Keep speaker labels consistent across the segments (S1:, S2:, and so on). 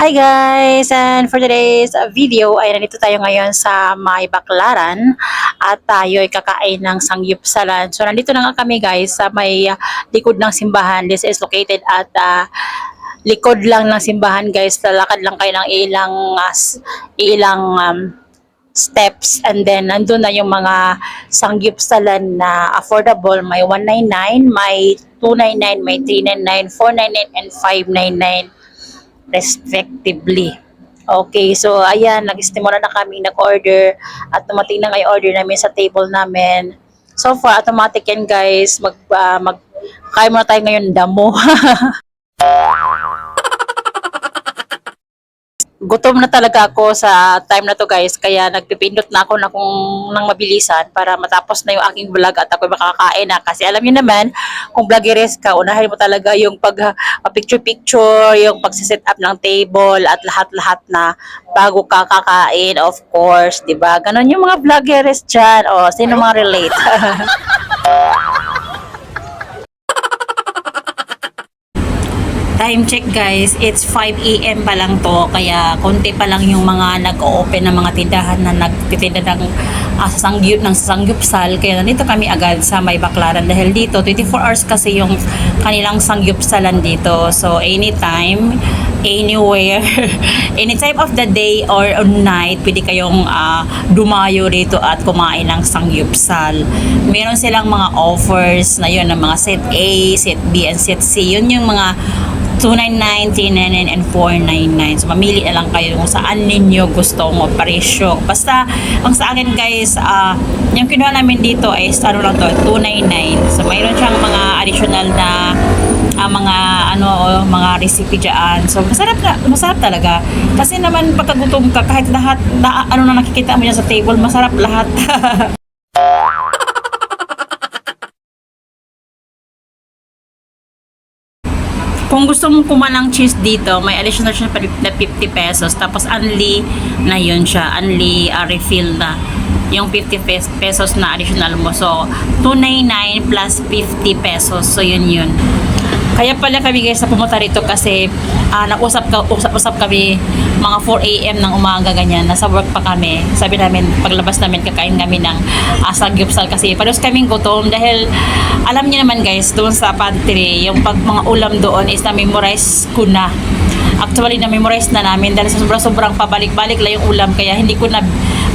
S1: Hi guys! And for today's video ay nandito tayo ngayon sa May Baclaran at tayo ay kakain ng sangyupsalan. So nandito na nga kami guys sa may likod ng simbahan. This is located at likod lang ng simbahan guys. Lalakad lang kayo ng ilang steps and then nandun na yung mga sangyupsalan na affordable. May 199, may 299, may 399, 499 and 599 respectively. Okay, so ayan, nag-istimula na kami, nag-order at tumating na nga yung order namin sa table namin. So far, automatic yan guys. Kaya muna tayo ngayon damo. Gutom na talaga ako sa time na to guys, kaya nagpipindot na ako ng mabilisan para matapos na yung aking vlog at ako makakain na. Kasi alam niyo naman, kung vloggeres ka, unahin mo talaga yung picture-picture, yung pagsiset up ng table at lahat-lahat na bago ka kakain, of course, di ba? Ganon yung mga vloggeres dyan. O, sino mga relate? Time check guys, it's 5 AM pa lang to, kaya konti pa lang yung mga nag-open ng mga tindahan na nagtitinda ng sangyupsal. Kaya nandito kami agad sa May Baclaran dahil dito 24 hours kasi yung kanilang sangyupsalan dito. So anytime, anywhere, any time of the day or night, pwede kayong dumayo dito at kumain ng sangyupsal. Meron silang mga offers na yun ng mga set A, set B, and set C. Yun yung mga 299, 399, and 499. So, mamili na lang kayo kung saan ninyo gustong presyo. Basta, ang sa akin guys, yung kinuha namin dito ay ano lang to, 299. So, mayroon siyang mga additional na mga recipe dyan. So, masarap talaga. Kasi naman, pagkagutom ka, kahit lahat, na nakikita mo dyan sa table, masarap lahat. Kung gusto mong kumalang cheese dito, may additional siya na 50 pesos. Tapos unli na yun siya. Unli refill na. Yung 50 pesos na additional mo. So, 299 plus 50 pesos. So, yun. Kaya pala kami guys na pumunta rito kasi nag-usap kami mga 4 AM ng umaga ganyan. Nasa work pa kami. Sabi namin, paglabas namin, kakain kami ng sangyupsal kasi palos kaming gutom dahil alam niyo naman guys, doon sa pantry, yung mga ulam doon is na-memorize ko na. Actually, na-memorize na namin dahil sa sobrang pabalik-balik lang yung ulam kaya hindi ko na,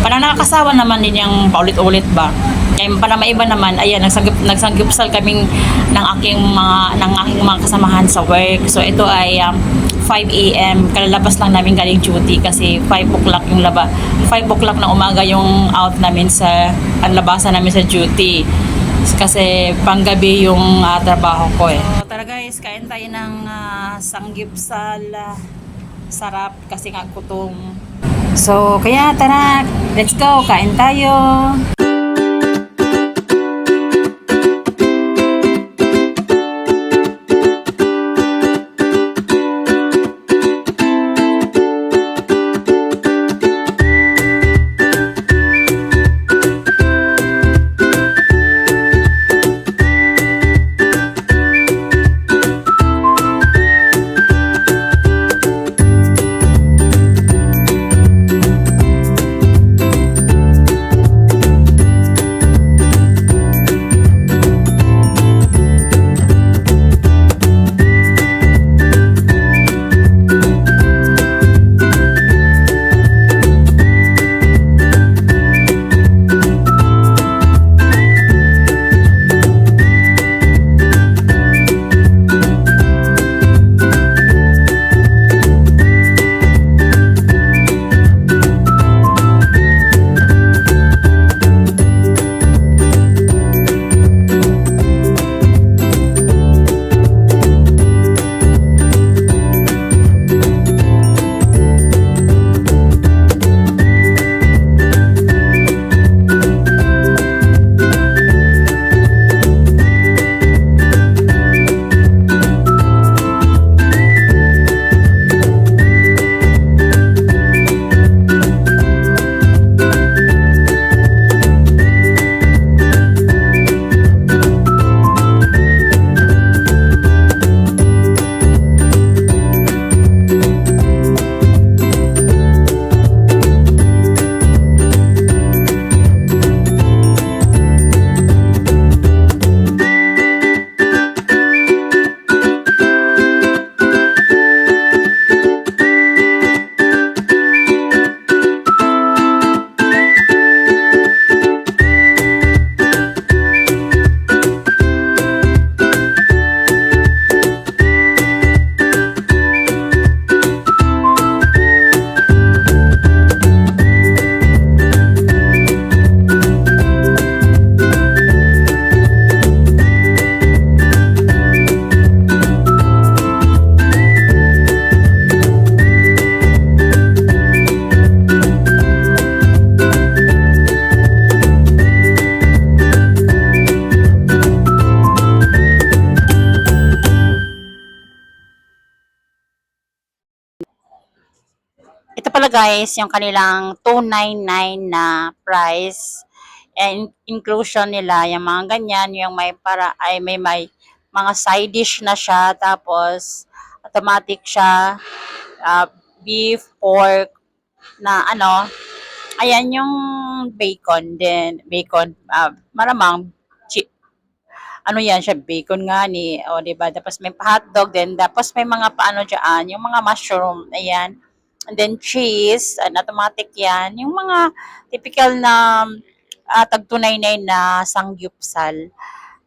S1: parang nakakasawa naman din yung paulit-ulit ba. Kaya para maiba naman, ayan, nagsangyupsal kaming ng aking mga kasamahan sa work. So ito ay 5 AM, kalalabas lang namin galing duty kasi 5 o'clock yung 5 o'clock na umaga yung out namin ang labasan namin sa duty. Kasi panggabi yung trabaho ko eh. So, tara guys, kain tayo ng sangyupsal. Sarap kasi nga gutom. So, kaya tara, let's go, kain tayo. Ito pala guys, yung kanilang 299 na price. And inclusion nila, yung mga ganyan, yung may mga side dish na siya, tapos automatic siya, ah, beef, pork, na ano, ayan yung bacon din, maramang ano yan siya, bacon nga ni, o di ba? Tapos may hotdog din, tapos may mga paano diyan, yung mga mushroom, ayan. And then cheese, and automatic yan. Yung mga typical na tag 299 na sangyupsal.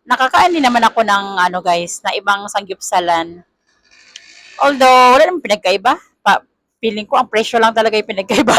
S1: Nakakain din naman ako ng ano guys, na ibang sangyupsalan. Although, wala namang pinagkaiba. Feeling ko ang presyo lang talaga yung pinagkaiba.